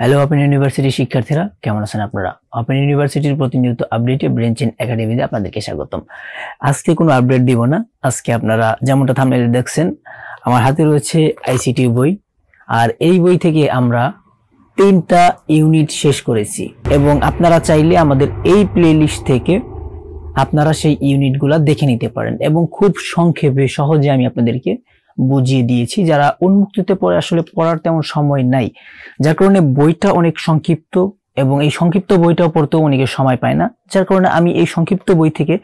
Hello open university শিক্ষার্থীরা, কেমন আছেন আপনারা? ওপেন ইউনিভার্সিটির প্রতিনিয়ত আপডেটে ব্রেনচেন একাডেমিতে আপনাদেরকে স্বাগতম। আজকে কোনো আপডেট দিব না। আজকে আপনারা যেমনটা থাম্বনেইলে দেখছেন, আমার হাতে রয়েছে আইসিটি বই, আর এই বই থেকে আমরা 3টা ইউনিট শেষ করেছি এবং আপনারা চাইলে আমাদের এই প্লেলিস্ট থেকে আপনারা সেই ইউনিটগুলো দেখে নিতে পারেন এবং খুব সংক্ষেপে সহজে আমি আপনাদেরকে বুঝিয়ে দিয়েছি। যারা উন্মুক্ততে পড়ে আসলে পড়ার তেমন সময় নাই, যার কারণে বইটা অনেক সংক্ষিপ্ত এবং এই সংক্ষিপ্ত বইটাও পড়তেও অনেকে সময় পায় না, যার কারণে আমি এই সংক্ষিপ্ত বই থেকে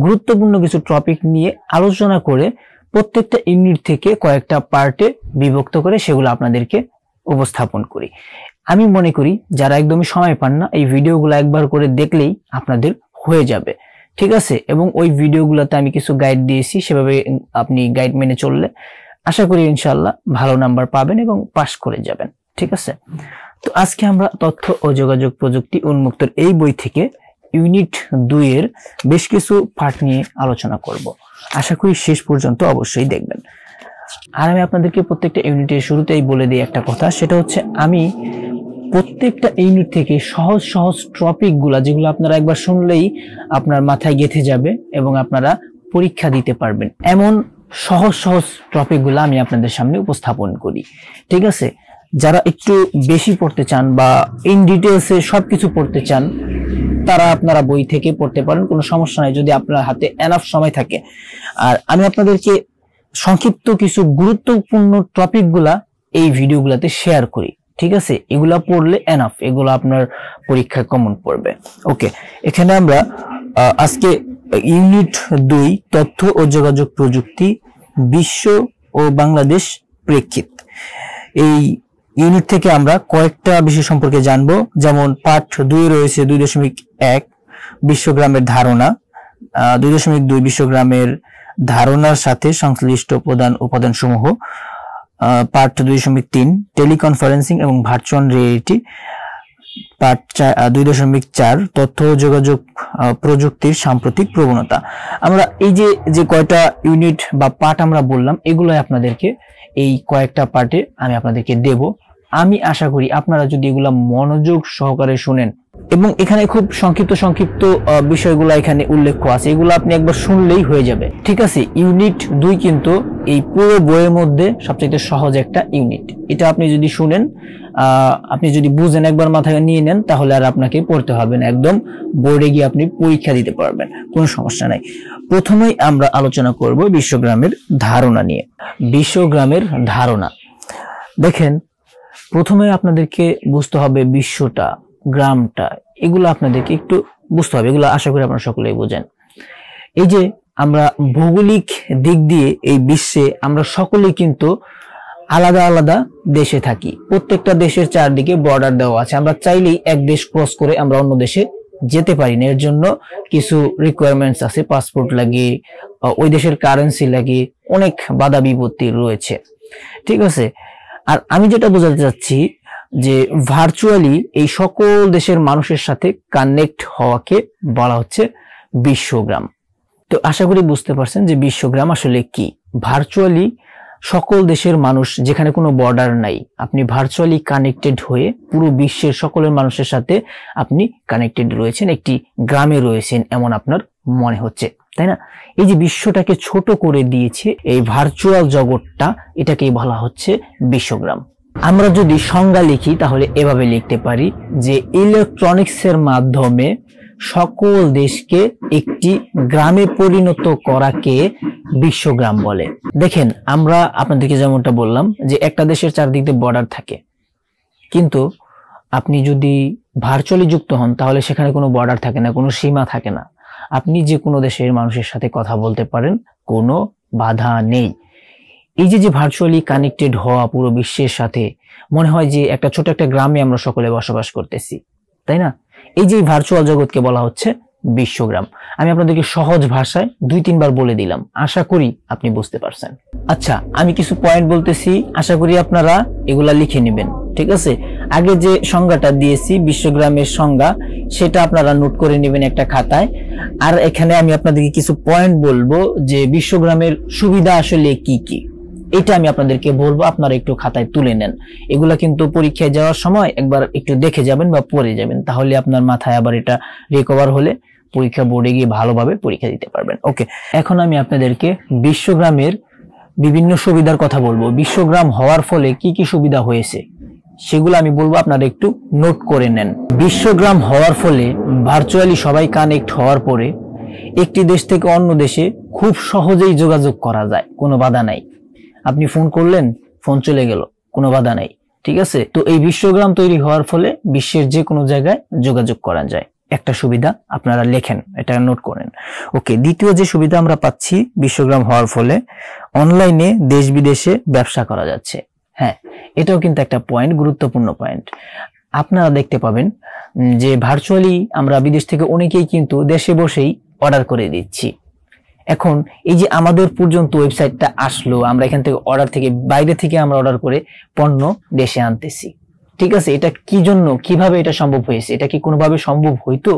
গুরুত্বপূর্ণ কিছু টপিক নিয়ে আলোচনা করে প্রত্যেকটা ইউনিট থেকে কয়েকটা পার্টে বিভক্ত করে সেগুলো আপনাদেরকে উপস্থাপন করি। আমি মনে করি যারা একদমই সময় পান না, এই ভিডিওগুলো একবার করে দেখলেই আপনাদের হয়ে যাবে, ঠিক আছে? এবং ওই ভিডিওগুলোতে আমি কিছু গাইড দিয়েছি, সেভাবে আপনি গাইড মেনে চললে আশা করি ইনশাআল্লাহ ভালো নাম্বার পাবেন এবং পাস করে যাবেন, ঠিক আছে? তো আজকে আমরা তথ্য ও যোগাযোগ প্রযুক্তি উন্মুক্তর এই বই থেকে ইউনিট 2 এর বেশ কিছু পার্ট নিয়ে আলোচনা করব। আশা করি শেষ পর্যন্ত অবশ্যই দেখবেন। আর আমি আপনাদেরকে প্রত্যেকটা ইউনিটের শুরুতেই বলে দিই একটা কথা, সেটা হচ্ছে আমি প্রত্যেকটা ইউনিট থেকে সহজ সহজ টপিকগুলা, যেগুলো আপনারা একবার শুনলেই আপনার মাথায় গেঁথে যাবে এবং আপনারা পরীক্ষা দিতে পারবেন, এমন সহজ সহজ টপিকগুলো আমি আপনাদের সামনে উপস্থাপন করি, ঠিক আছে? যারা একটু বেশি পড়তে চান বা ইন ডিটেলসে সবকিছু পড়তে চান, তারা আপনারা বই থেকে পড়তে পারেন, কোনো সমস্যা নাই যদি আপনার হাতে এনাফ সময় থাকে। আর আমি আপনাদেরকে সংক্ষিপ্ত কিছু গুরুত্বপূর্ণ টপিকগুলা এই ভিডিওগুলোতে শেয়ার করি, ঠিক আছে? এগুলা পড়লে এনাফ, এগুলো আপনার পরীক্ষায় কমন পড়বে। ওকে, এখানে আমরা আজকে ইউনিট 2 তথ্য ও যোগাযোগ প্রযুক্তি বিশ্ব ও বাংলাদেশ প্রেক্ষিত, এই ইউনিট থেকে আমরা কয়েকটা বিষয় সম্পর্কে জানবো। যেমন পার্ট 2 রয়েছে 2.1 বিশ্বগ্রামের ধারণা, 2.2 বিশ্বগ্রামের ধারণার সাথে সংশ্লিষ্ট প্রধান উপাদান সমূহ, পার্ট 2.3 টেলিকনফারেন্সিং এবং ভার্চুয়াল রিয়েলিটি, পার্ট 2.4 তথ্য ও যোগাযোগ প্রযুক্তির সাম্প্রতিক প্রবণতা। আমরা এই যে কয়টা ইউনিট বা পার্ট আমরা বললাম, এগুলোই আপনাদেরকে এই কয়েকটা পার্টে আমি আপনাদেরকে দেব। আমি আশা করি আপনারা যদি এগুলা মনোযোগ সহকারে শুনেন, এবং এখানে খুব সংক্ষিপ্ত বিষয়গুলো এখানে উল্লেখ আছে, এগুলো আপনি একবার শুনলেই হয়ে যাবে, ঠিক আছে? ইউনিট 2 কিন্তু এই পুরো বইয়ের মধ্যে সবচেয়ে সহজ একটা ইউনিট। এটা আপনি যদি শুনেন, আপনি যদি বুঝেন, একবার মাথায় নিয়ে নেন, তাহলে আর আপনাকে পড়তে হবে না, একদম বোর্ডে গিয়ে আপনি পরীক্ষা দিতে পারবেন, কোনো সমস্যা নাই। প্রথমেই আমরা আলোচনা করব বিশ্বগ্রামের ধারণা নিয়ে। বিশ্বগ্রামের ধারণা, দেখেন, প্রথমে আপনাদেরকে বুঝতে হবে বিশ্বটা, গ্রামটা, এগুলো আপনাদেরকে একটু বুঝতে হবে। এগুলো আশা করি আপনারা সকলেই বোঝেন। এই যে আমরা ভৌগোলিক দিক দিয়ে এই বিশ্বে আমরা সকলেই কিন্তু আলাদা আলাদা দেশে থাকি। প্রত্যেকটা দেশের চারদিকে বর্ডার দেওয়া আছে। আমরা চাইলেই এক দেশ ক্রস করে আমরা অন্য দেশে যেতে পারি না, এর জন্য কিছু রিকোয়ারমেন্টস আছে, পাসপোর্ট লাগে, ওই দেশের কারেন্সি লাগে, অনেক বাধা বিপত্তি রয়েছে, ঠিক আছে? আর আমি যেটা বোঝাতে চাচ্ছি যে ভার্চুয়ালি এই সকল দেশের মানুষের সাথে কানেক্ট হওয়াকে বলা হচ্ছে বিশ্বগ্রাম। তো আশা করি বুঝতে পারছেন যে বিশ্বগ্রাম আসলে কি। ভার্চুয়ালি সকল দেশের মানুষ, যেখানে কোনো বর্ডার নাই, আপনি ভার্চুয়ালি কানেক্টেড হয়ে পুরো বিশ্বের সকলের মানুষের সাথে আপনি কানেক্টেড রয়েছেন, একটি গ্রামে রয়েছেন এমন আপনার মনে হচ্ছে, তাই না? এই যে বিশ্বটাকে ছোট করে দিয়েছে এই ভার্চুয়াল জগৎটা, এটাকেই বলা হচ্ছে বিশ্বগ্রাম। আমরা যদি সংজ্ঞা লিখি তাহলে এভাবে লিখতে পারি যে ইলেকট্রনিক্সের মাধ্যমে সকল দেশকে একটি গ্রামে পরিণত করাকে বিশ্বগ্রাম বলে। দেখেন, আমরা আপনাদেরকে যেমনটা বললাম যে একটা দেশের চারদিক দিয়ে বর্ডার থাকে, কিন্তু আপনি যদি ভার্চুয়ালি যুক্ত হন তাহলে সেখানে কোনো বর্ডার থাকে না, কোনো সীমা থাকে না, আপনি যে কোনো দেশের মানুষের সাথে কথা বলতে পারেন, কোনো বাধা নেই। এই যে ভার্চুয়ালি কানেক্টেড হওয়া পুরো বিশ্বের সাথে, মনে হয় যে একটা ছোট একটা গ্রামে আমরা সকলে বসবাস করতেছি, তাই না? এই যে ভার্চুয়াল জগৎকে বলা হচ্ছে বিশ্বগ্রাম। আমি আপনাদেরকে সহজ ভাষায় 2-3 বার বলে দিলাম, আশা করি আপনি বুঝতে পারছেন। আচ্ছা, আমি কিছু পয়েন্ট বলতেছি, আশা করি আপনারা এগুলা লিখে নেবেন, ঠিক আছে? আগে যে সংজ্ঞাটা দিয়েছি বিশ্বগ্রামের সংজ্ঞা, সেটা আপনারা নোট করে নেবেন একটা খাতায়। আর এখানে আমি আপনাদেরকে কিছু পয়েন্ট বলবো যে বিশ্বগ্রামের সুবিধা আসলে কি কি, এটা আমি আপনাদেরকে বলবো, আপনারা একটু খাতায় তুলে নেন। এগুলা কিন্তু পরীক্ষায় যাওয়ার সময় একবার একটু দেখে যাবেন বা পড়ে যাবেন, তাহলে আপনার মাথায় আবার এটা রিকভার হলে পরীক্ষা বোর্ডে গিয়ে ভালোভাবে পরীক্ষা দিতে পারবেন। ওকে, এখন আমি আপনাদেরকে বিশ্বগ্রামের বিভিন্ন সুবিধার কথা বলবো। বিশ্বগ্রাম হওয়ার ফলে কি কি সুবিধা হয়েছে সেগুলো আমি বলবো, আপনারা একটু নোট করে নেন। বিশ্বগ্রাম হওয়ার ফলে ভার্চুয়ালি সবাই কানেক্ট হওয়ার পরে একটি দেশ থেকে অন্য দেশে খুব সহজেই যোগাযোগ করা যায়, কোনো বাধা নাই। আপনি ফোন করলেন, ফোন চলে গেল, কোনো বাধা নাই, ঠিক আছে। তো এই বিশ্বগ্রাম তৈরি হওয়ার ফলে বিশ্বের যে কোনো জায়গায় যোগাযোগ করা যায়, একটা সুবিধা আপনারা লেখেন, এটা নোট করেন। ওকে, দ্বিতীয় যে সুবিধা আমরা পাচ্ছি বিশ্বগ্রাম হওয়ার ফলে, অনলাইনে দেশ বিদেশে ব্যবসা করা যাচ্ছে। হ্যাঁ, এটাও কিন্তু একটা পয়েন্ট, গুরুত্বপূর্ণ পয়েন্ট। আপনারা দেখতে পাবেন যে ভার্চুয়ালি আমরা বিদেশ থেকে অনেকেই কিন্তু দেশে বসেই অর্ডার করে দিচ্ছি। এখন এই যে আমাদের পর্যন্ত ওয়েবসাইটটা আসলো, আমরা এখান থেকে অর্ডার থেকে বাইরে থেকে আমরা অর্ডার করে পণ্য দেশে আনতেছি, ঠিক আছে। এটা কি জন্য, কিভাবে এটা সম্ভব হয়েছে? এটা কি কোনোভাবে সম্ভব হইতো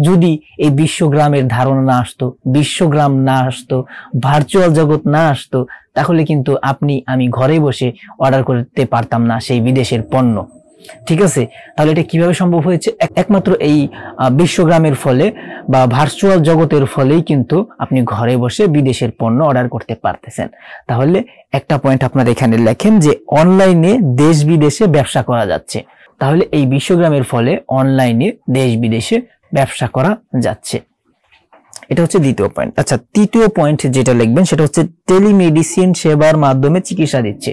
যদি এই বিশ্বগ্রামের ধারণা না আসতো, বিশ্বগ্রাম না আসতো, ভার্চুয়াল জগৎ না আসতো? তাহলে কিন্তু আপনি আমি ঘরে বসে অর্ডার করতে পারতাম না সেই বিদেশের পণ্য, ঠিক আছে। তাহলে এটা কিভাবে সম্ভব হয়েছে? একমাত্র এই বিশ্বগ্রামের ফলে বা ভার্চুয়াল জগতের ফলেই কিন্তু আপনি ঘরে বসে বিদেশের পণ্য অর্ডার করতে পারতেছেন। তাহলে একটা পয়েন্ট আপনারা এখানে লেখেন যে অনলাইনে দেশ বিদেশে ব্যবসা করা যাচ্ছে। তাহলে এই বিশ্বগ্রামের ফলে অনলাইনে দেশ বিদেশে ব্যবসা করা যাচ্ছে। এটা হচ্ছে দ্বিতীয় পয়েন্ট। আচ্ছা, তৃতীয় পয়েন্ট যেটা লিখবেন সেটা হচ্ছে টেলিমেডিসিন সেবার মাধ্যমে চিকিৎসা দিচ্ছে।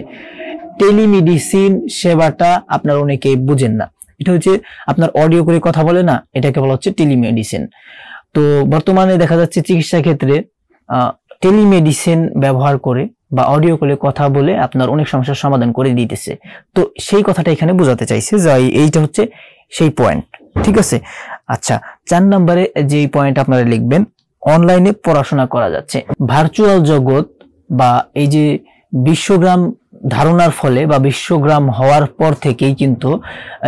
টেলিমেডিসিন সেবাটা আপনারা অনেকে বুঝেন না। এটা হচ্ছে আপনার অডিও করে কথা বলে না, এটাকে বলা হচ্ছে টেলিমেডিসিন। তো বর্তমানে দেখা যাচ্ছে চিকিৎসা ক্ষেত্রে টেলিমেডিসিন ব্যবহার করে বা অডিও কলে কথা বলে আপনার অনেক সমস্যার সমাধান করে দিতেছে। তো সেই কথাটা এখানে বোঝাতে চাইছে যে এইটা হচ্ছে সেই পয়েন্ট, ঠিক আছে। আচ্ছা, 4 নম্বরে যে পয়েন্ট আপনারা লিখবেন, অনলাইনে পড়াশোনা করা যাচ্ছে। ভার্চুয়াল জগৎ বা এই যে বিশ্বগ্রাম ধারণার ফলে বা বিশ্বগ্রাম হওয়ার পর থেকেই কিন্তু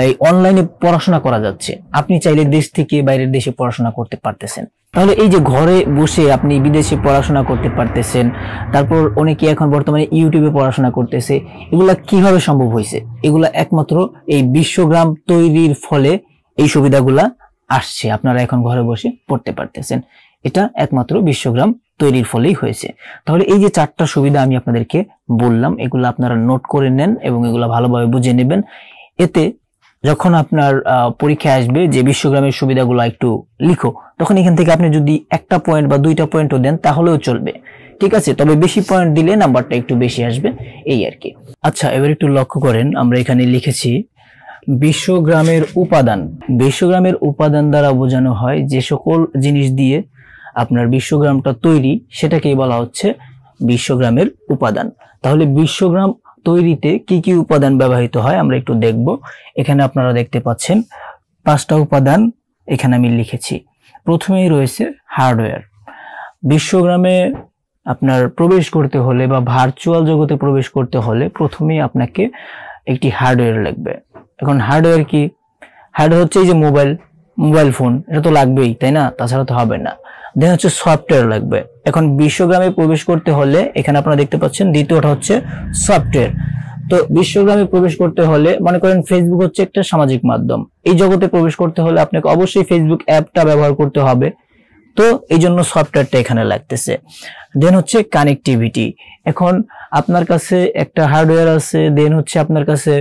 এই অনলাইনে পড়াশোনা করা যাচ্ছে। আপনি চাইলে দেশ থেকে বাইরের দেশে পড়াশোনা করতে পারতেছেন। তাহলে এই যে ঘরে বসে আপনি বিদেশে পড়াশোনা করতে পারতেছেন, তারপর অনেকে এখন বর্তমানে ইউটিউবে পড়াশোনা করতেছে। এগুলা কিভাবে সম্ভব হয়েছে? এগুলা একমাত্র এই বিশ্বগ্রাম তৈরির ফলে এই সুবিধাগুলা আসছে। আপনারা এখন ঘরে বসে পড়তে পারতেছেন, এটা একমাত্র বিশ্বগ্রাম তৈরির ফলেই হয়েছে। তাহলে এই যে 4টা সুবিধা আমি আপনাদেরকে বললাম, এগুলো আপনারা নোট করে নেন এবং এগুলো ভালোভাবে বুঝে নেবেন। এতে যখন আপনার পরীক্ষায় আসবে যে বিশ্বগ্রামের সুবিধাগুলো একটু লিখো, তখন এখান থেকে আপনি যদি একটা পয়েন্ট বা 2টা পয়েন্টও দেন তাহলেও চলবে, ঠিক আছে। তবে বেশি পয়েন্ট দিলে নাম্বারটা একটু বেশি আসবে, এই আর কি। আচ্ছা, এবার একটু লক্ষ্য করেন, আমরা এখানে লিখেছি বিশ্বগ্রামের উপাদান। বিশ্বগ্রামের উপাদান দ্বারা বোঝানো হয় যে সকল জিনিস দিয়ে আপনার বিশ্বগ্রামটা তৈরি, সেটাকেই বলা হচ্ছে বিশ্বগ্রামের উপাদান। তাহলে বিশ্বগ্রাম তৈরিতে কি কি উপাদান ব্যবহৃত হয় আমরা একটু দেখব। এখানে আপনারা দেখতে পাচ্ছেন 5টা উপাদান এখানে আমি লিখেছি। প্রথমেই রয়েছে হার্ডওয়্যার। বিশ্বগ্রামে আপনার প্রবেশ করতে হলে বা ভার্চুয়াল জগতে প্রবেশ করতে হলে প্রথমেই আপনাকে একটি হার্ডওয়্যার লাগবে। এখন হার্ডওয়্যার কি? হার্ডওয়্যার হচ্ছে এই যে মোবাইল ফোন, এটা তো লাগবেই, তাই না? তাছাড়া তো হবে না। দেন হচ্ছে সফটওয়্যার লাগবে। এখন বিশ্বগ্রামে প্রবেশ করতে হলে এখানে আপনারা দেখতে পাচ্ছেন দ্বিতীয়টা হচ্ছে সফটওয়্যার। তো বিশ্বগ্রামে প্রবেশ করতে হলে মনে করেন ফেসবুক হচ্ছে একটা সামাজিক মাধ্যম, এই জগতে প্রবেশ করতে হলে আপনাকে অবশ্যই ফেসবুক অ্যাপটা ব্যবহার করতে হবে, তো এই জন্য সফটওয়্যারটা এখানে লাগতেছে। দেন হচ্ছে কানেক্টিভিটি। এখন আপনার কাছে একটা হার্ডওয়্যার আছে, দেন হচ্ছে আপনার কাছে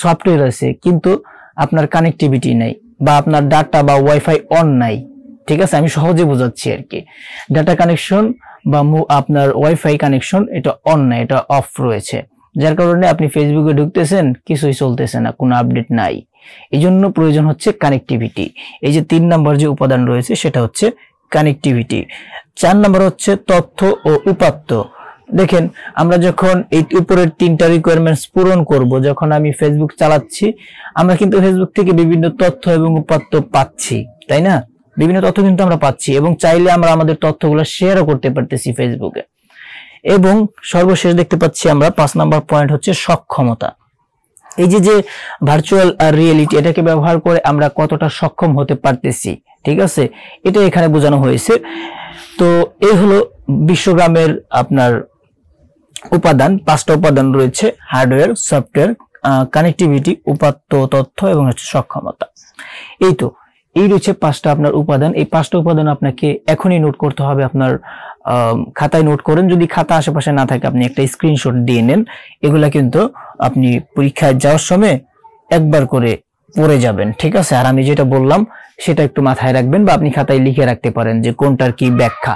সফটওয়্যার আছে, কিন্তু আপনার কানেক্টিভিটি নাই বা আপনার ডাটা বা ওয়াইফাই অন নাই, ঠিক আছে। আমি সহজে বোঝাচ্ছি আর কি। ডাটা কানেকশন বা আপনার ওয়াইফাই কানেকশন এটা অন নাই, এটা অফ রয়েছে, যার কারণে আপনি ফেসবুকে ঢুকতেছেন, কিছুই চলতেছে না, কোনো আপডেট নাই। এই জন্য প্রয়োজন হচ্ছে কানেক্টিভিটি। এই যে 3 নম্বর যে উপাদান রয়েছে সেটা হচ্ছে কানেক্টিভিটি। 4 নম্বর হচ্ছে তথ্য ও উপাত্ত। দেখেন, আমরা যখন এই উপরের 3টা রিকোয়ারমেন্টস পূরণ করব, যখন আমি ফেসবুক চালাচ্ছি, আমরা কিন্তু ফেসবুক থেকে বিভিন্ন তথ্য এবং উপাত্ত পাচ্ছি, তাই না? বিভিন্ন তথ্য কিন্তু আমরা পাচ্ছি এবং চাইলে আমরা আমাদের তথ্যগুলো শেয়ারও করতে পারতেছি ফেসবুকে। এবং সর্বশেষ দেখতে পাচ্ছি আমরা 5 নম্বর পয়েন্ট হচ্ছে সক্ষমতা। এই যে ভার্চুয়াল রিয়েলিটি, এটাকে ব্যবহার করে আমরা কতটা সক্ষম হতে পারতেছি, ঠিক আছে, এটা এখানে বোঝানো হয়েছে। তো এই হলো বিশ্বগ্রামের আপনার উপাদান, 5টা উপাদান রয়েছে: হার্ডওয়্যার, সফটওয়্যার, কানেক্টিভিটি, উপাত্ত তথ্য এবং হচ্ছে সক্ষমতা। এই রয়েছে 5টা আপনার উপাদান। এই 5টা উপাদান আপনাকে এখনই নোট করতে হবে। আপনার খাতায় নোট করেন, যদি খাতা আশেপাশে না থাকে আপনি একটা স্ক্রিনশট দিয়ে নেন। এগুলা কিন্তু আপনি পরীক্ষায় যাওয়ার সময় একবার করে পড়ে যাবেন, ঠিক আছে? আর আমি যেটা বললাম সেটা একটু মাথায় রাখবেন, বা আপনি খাতায় লিখে রাখতে পারেন যে কোনটার কি ব্যাখ্যা,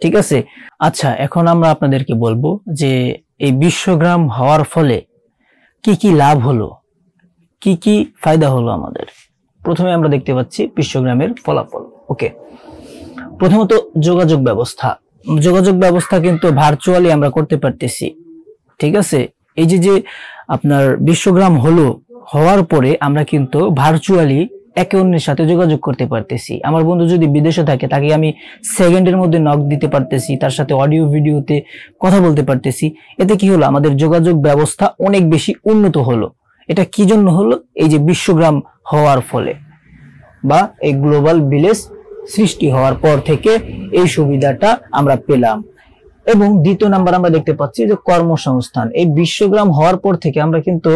ঠিক আছে? আচ্ছা, এখন আমরা আপনাদেরকে বলবো যে এই বিশ্বগ্রাম হওয়ার ফলে কি কি লাভ হলো, কি কি ফায়দা হলো আমাদের। প্রথমে আমরা দেখতে পাচ্ছি বিশ্বগ্রামের ফলাফল। ওকে, প্রথমত যোগাযোগ ব্যবস্থা কিন্তু ভার্চুয়ালি আমরা করতে পারতেছি, ঠিক আছে? এই যে আপনার বিশ্বগ্রাম হওয়ার পরে আমরা কিন্তু ভার্চুয়ালি একে অন্যের সাথে যোগাযোগ করতে পারতেছি। আমার বন্ধু যদি বিদেশে থাকে তাকে আমি সেকেন্ডের মধ্যে নক দিতে পারতেছি, তার সাথে অডিও ভিডিওতে কথা বলতে পারতেছি। এতে কি হলো? আমাদের যোগাযোগ ব্যবস্থা অনেক বেশি উন্নত হলো। এটা কি জন্য হলো? এই যে বিশ্বগ্রাম হওয়ার ফলে, বা এই গ্লোবাল ভিলেজ সৃষ্টি হওয়ার পর থেকে এই সুবিধাটা আমরা পেলাম। এবং দ্বিতীয় নাম্বার আমরা দেখতে পাচ্ছি যে কর্মসংস্থান। এই বিশ্বগ্রাম হওয়ার পর থেকে আমরা কিন্তু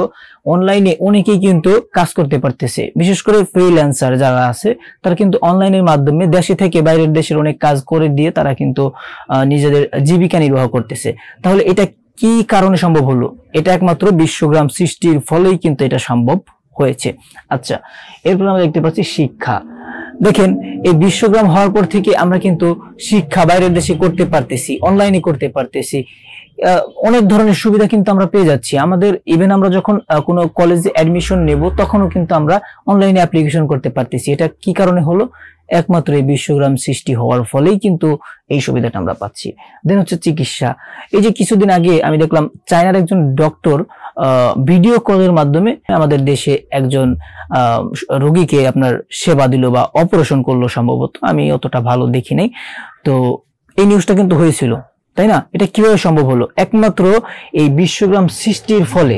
অনলাইনে অনেকেই কিন্তু কাজ করতে পারতেছে। বিশেষ করে ফ্রিল্যান্সার যারা আছে তারা কিন্তু অনলাইনের মাধ্যমে দেশে থেকে বাইরের দেশের অনেক কাজ করে দিয়ে তারা কিন্তু নিজেদের জীবিকা নির্বাহ করতেছে। তাহলে এটা কি কারণে সম্ভব হলো? এটা একমাত্র বিশ্বগ্রাম সৃষ্টির ফলেই কিন্তু এটা সম্ভব হয়েছে। আচ্ছা, এরপর আমরা দেখতে পাচ্ছি শিক্ষা। দেখেন, এই বিশ্বগ্রাম হওয়ার পর থেকে আমরা কিন্তু শিক্ষা বাইরের দেশে করতে পারতেছি, অনলাইনে করতে পারতেছি। অনেক ধরনের সুবিধা কিন্তু আমরা পেয়ে যাচ্ছি। আমাদের ইভেন আমরা যখন কোনো কলেজে অ্যাডমিশন নেব তখনও কিন্তু আমরা অনলাইনে অ্যাপ্লিকেশন করতে পারতেছি। এটা কি কারণে হলো? একমাত্র এই বিশ্বগ্রাম সৃষ্টি হওয়ার ফলেই কিন্তু এই সুবিধাটা আমরা পাচ্ছি। দেন হচ্ছে চিকিৎসা। এই যে কিছুদিন আগে আমি দেখলাম চায়নার একজন ডক্টর ভিডিও কলের মাধ্যমে আমাদের দেশে একজন রোগীকে আপনার সেবা দিল বা অপারেশন করলো সম্ভবত, আমি অতটা ভালো দেখি নাই। তো এই নিউজটা কিন্তু হয়েছিল, তাই না? এটা কিভাবে সম্ভব হলো? একমাত্র এই বিশ্বগ্রাম সৃষ্টির ফলে,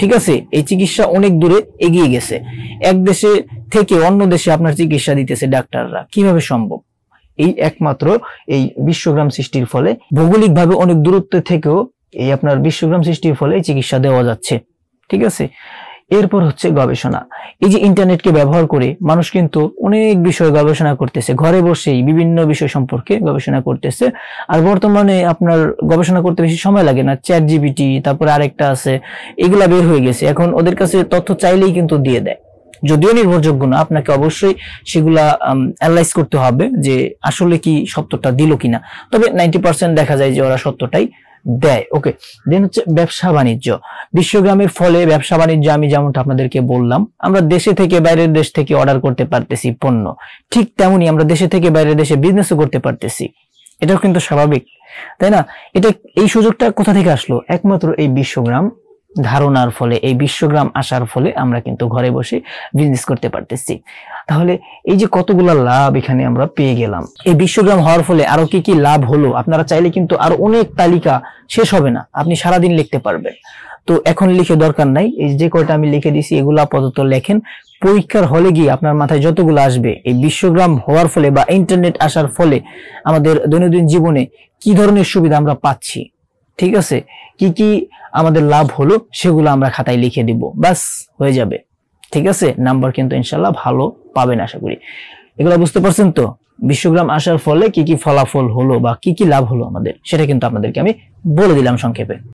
ঠিক আছে? এই চিকিৎসা অনেক দূরে এগিয়ে গেছে। এক দেশে থেকে অন্য দেশে আপনার চিকিৎসা দিতেছে ডাক্তাররা। কিভাবে সম্ভব? এই একমাত্র এই বিশ্বগ্রাম সৃষ্টির ফলে। ভৌগোলিকভাবে অনেক দূরত্ব থেকেও এই আপনার বিশ্বগ্রাম সৃষ্টির ফলে চিকিৎসা দেওয়া যাচ্ছে, ঠিক আছে? এরপর হচ্ছে গবেষণা। এই যে ইন্টারনেটকে ব্যবহার করে মানুষ কিন্তু অনেক বিষয় গবেষণা করতেছে, ঘরে বসেই বিভিন্ন বিষয় সম্পর্কে গবেষণা করতেছে। আর বর্তমানে আপনার গবেষণা করতে বেশি সময় লাগে না। চ্যাট জিপিটি, তারপরে আরেকটা আছে, এগুলা বের হয়ে গেছে। এখন ওদের কাছে তথ্য চাইলেই কিন্তু দিয়ে দেয়, যদিও নির্ভরযোগ্য না। আপনাকে অবশ্যই সেগুলা অ্যানালাইজ করতে হবে যে আসলে কি সত্যটা দিল কিনা। তবে 90% দেখা যায় যে ওরা সত্যটাই দেয়। ওকে, দেন হচ্ছে ব্যবসা বাণিজ্য। বিশ্বগ্রামের ফলে ব্যবসা বাণিজ্য, আমি যেমনটা আপনাদেরকে বললাম, আমরা দেশে থেকে বাইরের দেশ থেকে অর্ডার করতে পারতেছি পণ্য, ঠিক তেমনি আমরা দেশে থেকে বাইরের দেশে বিজনেসও করতে পারতেছি। এটাও কিন্তু স্বাভাবিক, তাই না? এই সুযোগটা কোথা থেকে আসলো? একমাত্র এই বিশ্বগ্রাম ধারণার ফলে, এই বিশ্বগ্রাম আসার ফলে আমরা কিন্তু ঘরে বসে বিজনেস করতে পারতেছি। তাহলে এই যে কতগুলা লাভ এখানে আমরা পেয়ে গেলাম। এই বিশ্বগ্রাম হওয়ার ফলে আরো কি কি লাভ হলো, আপনারা চাইলে কিন্তু আরো অনেক তালিকা শেষ হবে না, আপনি সারাদিন লিখতে পারবেন। তো এখন লিখে দরকার নাই, এই যে কয়টা আমি লিখে দিছি এগুলো আপাতত লেখেন। পরীক্ষার হলে গিয়ে আপনার মাথায় যতগুলো আসবে এই বিশ্বগ্রাম হওয়ার ফলে বা ইন্টারনেট আসার ফলে আমাদের দৈনন্দিন জীবনে কি ধরনের সুবিধা আমরা পাচ্ছি, ঠিক আছে, কি কি আমাদের লাভ হলো, সেগুলো আমরা খাতায় লিখে দিব, বাস হয়ে যাবে। ঠিক আছে, নাম্বার কিন্তু ইনশাল্লাহ ভালো পাবেন আশা করি। এগুলো বুঝতে পারছেন তো? বিশ্বগ্রাম আসার ফলে কি কি ফলাফল হলো বা কি কি লাভ হলো আমাদের, সেটা কিন্তু আপনাদেরকে আমি বলে দিলাম সংক্ষেপে।